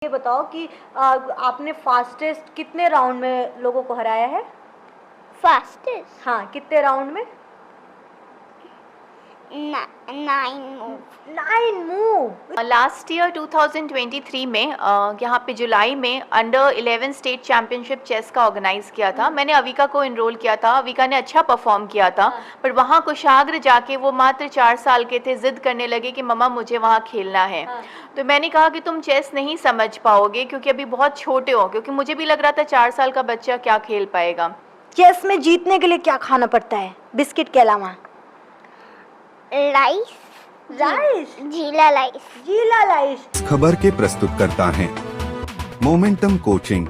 ये बताओ कि आपने फास्टेस्ट कितने राउंड में लोगों को हराया है? फास्टेस्ट हाँ, कितने राउंड में? 9 मूव। 9 मूव। लास्ट ईयर 2023 में यहाँ पे जुलाई में अंडर 11 स्टेट चैंपियनशिप चेस का ऑर्गेनाइज किया था। मैंने अविका को इनरोल किया था। अविका ने अच्छा परफॉर्म किया था। पर वहाँ कुशाग्र जाके वो मात्र 4 साल के थे, जिद करने लगे कि मम्मा मुझे वहाँ खेलना है। तो मैंने कहा कि तुम चेस नहीं समझ पाओगे क्योंकि अभी बहुत छोटे हो, क्योंकि मुझे भी लग रहा था 4 साल का बच्चा क्या खेल पाएगा। चेस में जीतने के लिए क्या खाना पड़ता है बिस्किट के अलावा? राइस, जीला राइस। खबर के प्रस्तुत करता है momentum coaching,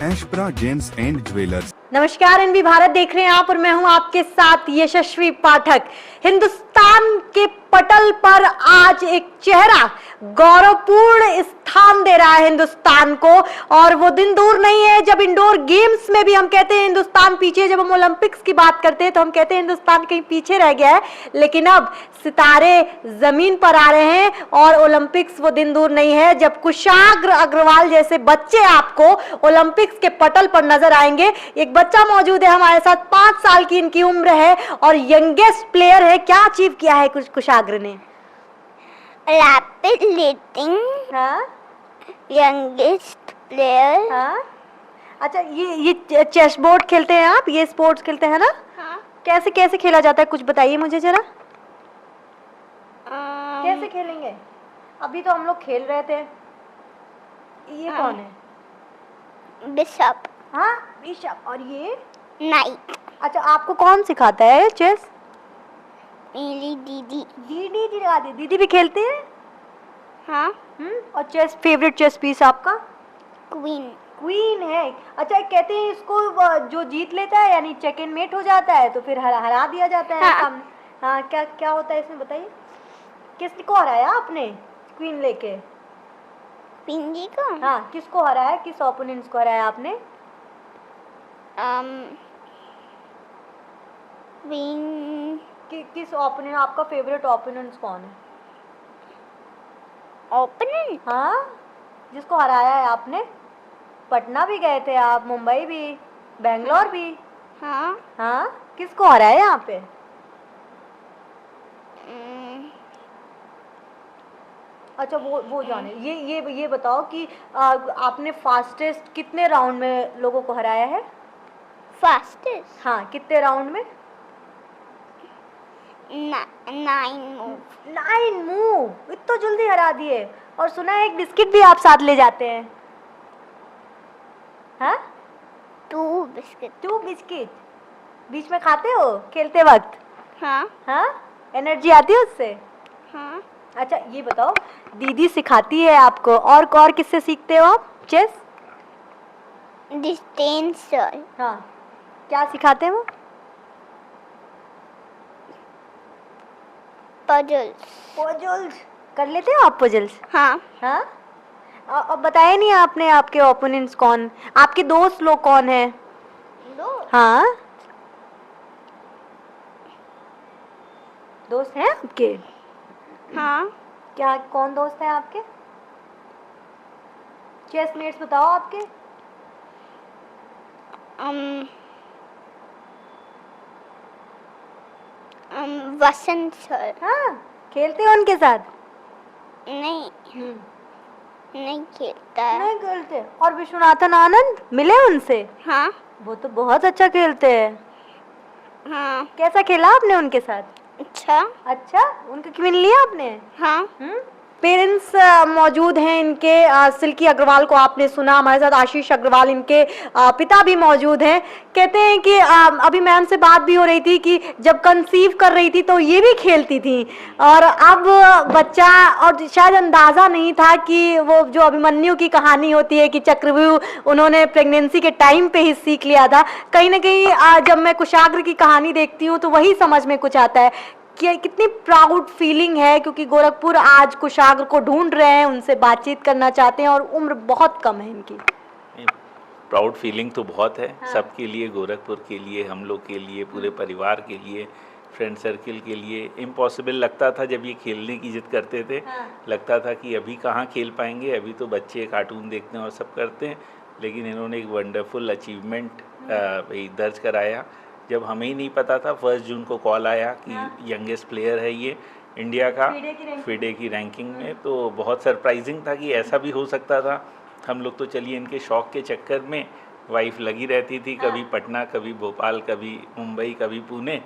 Aishpra gems and jewellers. नमस्कार, एनबी भारत देख रहे हैं आप और मैं हूं आपके साथ यशस्वी पाठक। हिंदुस्तान के पटल पर आज एक चेहरा गौरवपूर्ण स्थान दे रहा है हिंदुस्तान को, और वो दिन दूर नहीं है जब इंडोर गेम्स में भी हम कहते हैं हिंदुस्तान पीछे। जब हम ओलंपिक्स की बात करते हैं तो हम कहते हैं हिंदुस्तान कहीं पीछे रह गया है, लेकिन अब सितारे जमीन पर आ रहे हैं और ओलंपिक्स वो दिन दूर नहीं है जब कुशाग्र अग्रवाल जैसे बच्चे आपको ओलंपिक्स के पटल पर नजर आएंगे। एक बच्चा मौजूद है हमारे साथ, 5 साल की इनकी उम्र है और यंगेस्ट प्लेयर है। क्या अचीव किया है कुशाग्र ने? रैपिड लीडिंग, हाँ, यंगेस्ट प्लेयर। हाँ। अच्छा, ये चेस बोर्ड खेलते हैं आप? ये स्पोर्ट्स खेलते हैं ना? हाँ। कैसे कैसे खेला जाता है, कुछ बताइए मुझे जरा। कैसे खेलेंगे? अभी तो हम लोग खेल रहे थे। ये कौन है? बिशप। हाँ, बिशप। और ये नाइट। अच्छा, आपको कौन सिखाता है चेस? मेरी दीदी। दीदी भी खेलते हैं? हाँ। और चेस, फेवरेट चेस पीस आपका? क्वीन है। अच्छा, कहते हैं इसको जो जीत लेता है यानी चेक एंड मेट हो जाता है तो फिर हरा दिया जाता है सामने। हाँ, क्या क्या होता है इसमें बताइए। किसको हराया आपने क्वीन लेके? पिंजी को। हाँ, किसको हराया, किस ओपोनेंट्स को हराया आपने? किस ओपोनेंट, आपका फेवरेट ओपोनेंट्स कौन है? ओपोनेंट? हाँ, जिसको हराया है आपने। पटना भी गए थे आप, मुंबई भी, बेंगलोर भी। हाँ। हाँ, किसको हराया यहाँ पे? अच्छा, वो जाने। ये बताओ कि आपने फास्टेस्ट कितने राउंड में लोगों को हराया है? फास्टेस्ट? हाँ, कितने राउंड में? 9 मूव। 9 मूव। इतना जल्दी हरा दिए। और सुना है एक बिस्किट भी आप साथ ले जाते हैं। हाँ, 2 बिस्किट। 2 बिस्किट बीच में खाते हो खेलते वक्त? हाँ। हाँ, एनर्जी आती है उससे? हाँ। अच्छा, ये बताओ, दीदी सिखाती है आपको, और किससे सीखते हो आप चेस? Distance sir. हाँ, क्या सिखाते हैं वो? पजल्स कर लेते हो आप? पजल्स? हाँ। हाँ। अब बताया नहीं आपने आपके ओपोनेंट्स कौन, आपके दोस्त लोग कौन है? हाँ, दोस्त हैं आपके? हाँ। क्या, कौन दोस्त है आपके? चेसमेट्स बताओ आपके। वसंत सर। हाँ, खेलते हो उनके साथ? नहीं, नहीं खेलता है। नहीं खेलते। और विश्वनाथन आनंद मिले उनसे? हाँ। वो तो बहुत अच्छा खेलते हैं। हाँ। कैसा खेला आपने उनके साथ? अच्छा, उनका क्वीन लिया आपने? हाँ। पेरेंट्स मौजूद हैं इनके। सिल्की अग्रवाल को आपने सुना, हमारे साथ आशीष अग्रवाल इनके पिता भी मौजूद हैं। कहते हैं कि अभी मैम से बात भी हो रही थी कि जब कंसीव कर रही थी तो ये भी खेलती थी, और अब बच्चा, और शायद अंदाज़ा नहीं था कि वो जो अभिमन्यु की कहानी होती है कि चक्रव्यूह उन्होंने प्रेगनेंसी के टाइम पे ही सीख लिया था। कहीं ना कहीं जब मैं कुशाग्र की कहानी देखती हूँ तो वही समझ में कुछ आता है कि कितनी प्राउड फीलिंग है, क्योंकि गोरखपुर आज कुशाग्र को ढूंढ रहे हैं, उनसे बातचीत करना चाहते हैं और उम्र बहुत कम है इनकी। प्राउड फीलिंग तो बहुत है। हाँ। सबके लिए, गोरखपुर के लिए, हम लोग के लिए, पूरे परिवार के लिए फ्रेंड सर्किल के लिए इम्पॉसिबल लगता था जब ये खेलने की जिद करते थे। लगता था कि अभी कहाँ खेल पाएंगे, अभी तो बच्चे कार्टून देखते हैं और सब करते हैं। लेकिन इन्होंने एक वंडरफुल अचीवमेंट दर्ज कराया। जब हमें ही नहीं पता था, 1 जून को कॉल आया कि यंगेस्ट प्लेयर है ये इंडिया का FIDE की रैंकिंग में, तो बहुत सरप्राइजिंग था कि ऐसा भी हो सकता था। हम लोग तो चलिए इनके शौक़ के चक्कर में, वाइफ लगी रहती थी, कभी पटना, कभी भोपाल, कभी मुंबई, कभी पुणे,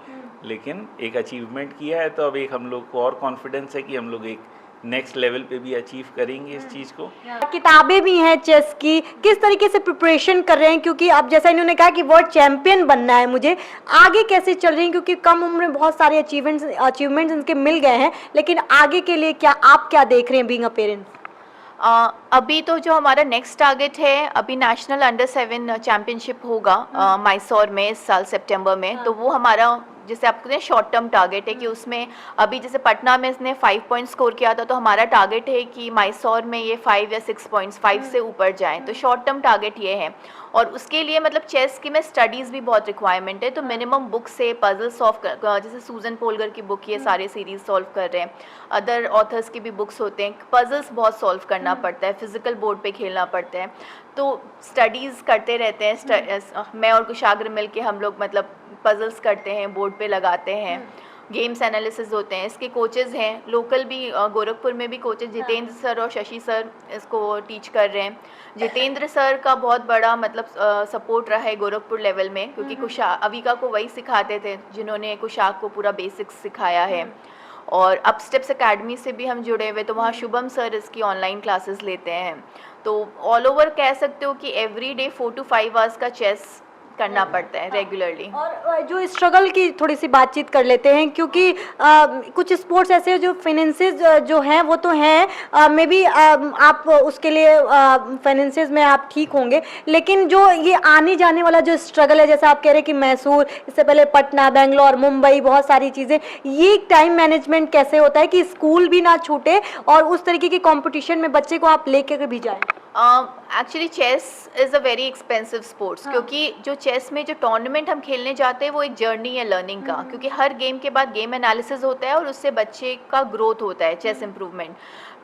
लेकिन एक अचीवमेंट किया है। तो अब एक हम लोग को और कॉन्फिडेंस है कि हम लोग एक नेक्स्ट लेवल पे भी अचीव करेंगे इस चीज़ को। किताबें भी हैं चेस की, किस तरीके से प्रिपरेशन कर रहे हैं? क्योंकि अब जैसा इन्होंने कहा कि वर्ल्ड चैंपियन बनना है मुझे, आगे कैसे चल रही हैं? क्योंकि कम उम्र में बहुत सारे अचीवमेंट्स इनके मिल गए हैं, लेकिन आगे के लिए आप क्या देख रहे हैं बीइंग अ पेरेंट? अभी तो जो हमारा नेक्स्ट टारगेट है, अभी नेशनल अंडर 7 चैंपियनशिप होगा मैसूर में इस साल सितंबर में। तो वो हमारा जैसे आपको कहते हैं शॉर्ट टर्म टारगेट है कि उसमें अभी जैसे पटना में इसने 5 पॉइंट स्कोर किया था, तो हमारा टारगेट है कि मैसूर में ये 5 या 6 पॉइंट्स 5 से ऊपर जाएं। तो शॉर्ट टर्म टारगेट ये है। और उसके लिए मतलब चेस की में स्टडीज़ भी बहुत रिक्वायरमेंट है, तो मिनिमम बुक से पजल सॉल्व कर, जैसे सूजन पोलगर की बुक, ये सारे सीरीज सॉल्व कर रहे हैं। अदर ऑथर्स की भी बुक्स होते हैं, पजल्स बहुत सॉल्व करना पड़ता है, फिजिकल बोर्ड पे खेलना पड़ता है, तो स्टडीज़ करते रहते हैं। मैं और कुशाग्र मिल के हम लोग मतलब पजल्स करते हैं, बोर्ड पे लगाते हैं, गेम्स एनालिसिस होते हैं। इसके कोचेज़ हैं लोकल भी, गोरखपुर में भी कोचेज जितेंद्र सर और शशि सर इसको टीच कर रहे हैं। जितेंद्र सर का बहुत बड़ा मतलब सपोर्ट रहा है गोरखपुर लेवल में, क्योंकि अविका को वही सिखाते थे जिन्होंने कुशाग को पूरा बेसिक्स सिखाया है। और अप स्टेप्स एकेडमी से भी हम जुड़े हुए, तो वहाँ शुभम सर इसकी ऑनलाइन क्लासेस लेते हैं। तो ऑल ओवर कह सकते हो कि एवरी डे 4 to 5 आवर्स का चेस करना पड़ता है रेगुलरली। और जो स्ट्रगल की थोड़ी सी बातचीत कर लेते हैं, क्योंकि कुछ स्पोर्ट्स ऐसे हैं जो फाइनेंसेस जो हैं वो तो हैं, मे बी आप उसके लिए फाइनेंसेस में आप ठीक होंगे, लेकिन जो ये आने जाने वाला जो स्ट्रगल है, जैसा आप कह रहे हैं कि मैसूर, इससे पहले पटना, बेंगलोर, मुंबई, बहुत सारी चीज़ें, ये टाइम मैनेजमेंट कैसे होता है कि स्कूल भी ना छूटे और उस तरीके की कॉम्पिटिशन में बच्चे को आप लेके भी जाएँ? Actually chess is a very expensive sports, क्योंकि जो चेस में जो टूर्नामेंट हम खेलने जाते हैं वो एक जर्नी है लर्निंग का, क्योंकि हर गेम के बाद गेम एनालिसिस होता है और उससे बच्चे का ग्रोथ होता है, चेस इम्प्रूवमेंट।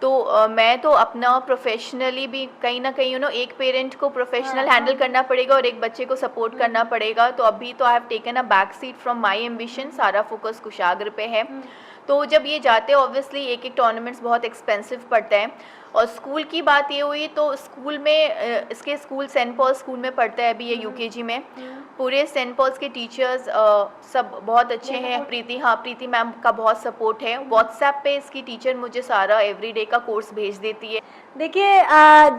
तो मैं तो अपना प्रोफेशनली भी कहीं ना कहीं एक पेरेंट को प्रोफेशनल हैंडल करना पड़ेगा और एक बच्चे को सपोर्ट करना पड़ेगा। तो अभी तो I have taken a back seat from my ambition, सारा फोकस कुशाग्र पे है। तो जब ये जाते हैं ऑब्वियसली एक टूर्नामेंट्स बहुत एक्सपेंसिव पड़ता है। और स्कूल की बात ये हुई तो स्कूल में इसके स्कूल सेंट पॉल स्कूल में पढ़ता है अभी ये UKG में। पूरे सेंट पॉल्स के टीचर्स सब बहुत अच्छे हैं। प्रीति मैम का बहुत सपोर्ट है। व्हाट्सएप पे इसकी टीचर मुझे सारा एवरीडे का कोर्स भेज देती है। देखिए,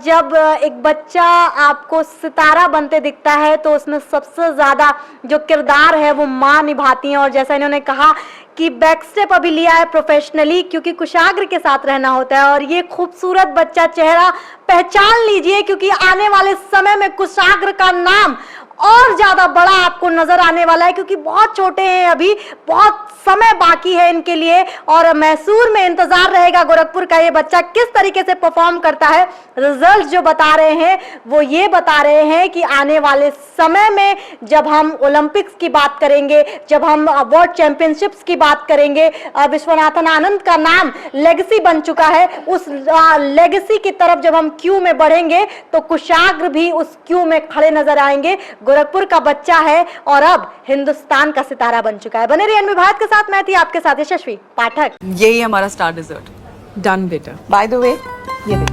जब एक बच्चा आपको सितारा बनते दिखता है तो उसमें सबसे ज़्यादा जो किरदार है वो माँ निभाती हैं। और जैसा इन्होंने कहा कि बैक स्टेप अभी लिया है प्रोफेशनली, क्योंकि कुशाग्र के साथ रहना होता है। और ये खूबसूरत बच्चा चेहरा पहचान लीजिए, क्योंकि आने वाले समय में कुशाग्र का नाम और ज़्यादा बड़ा आपको नज़र आने वाला है, क्योंकि बहुत छोटे हैं, अभी बहुत समय बाकी है इनके लिए। और मैसूर में इंतजार रहेगा गोरखपुर का ये बच्चा किस तरीके से परफॉर्म करता है। रिजल्ट जो बता रहे हैं वो ये बता रहे हैं कि आने वाले समय में जब हम ओलंपिक्स की बात करेंगे, जब हम वर्ल्ड चैंपियनशिप्स की बात करेंगे, विश्वनाथन आनंद का नाम लेगेसी बन चुका है, उस लेगेसी की तरफ जब हम क्यू में बढ़ेंगे तो कुशाग्र भी उस क्यू में खड़े नजर आएंगे। गोरखपुर का बच्चा है और अब हिंदुस्तान का सितारा बन चुका है। बने रहिए अनवी भारत के साथ, मैं थी आपके साथ यशस्वी पाठक। यही हमारा स्टार डिजर्ट। डन बेटा। बाय द वे, ये देख,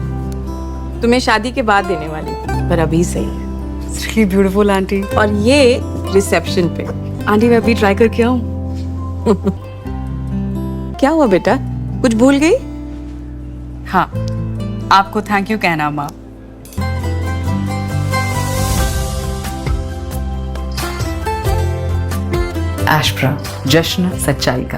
तुम्हें शादी के बाद देने वाली थी, पर अभी सही है। It's really beautiful aunty. और ये रिसेप्शन पे। आंटी मैं अभी ट्राई करके आऊं? क्या हुआ बेटा, कुछ भूल गई? हाँ, आपको थैंक यू कहना माँ। एशप्रा, जश्न सच्चाई का।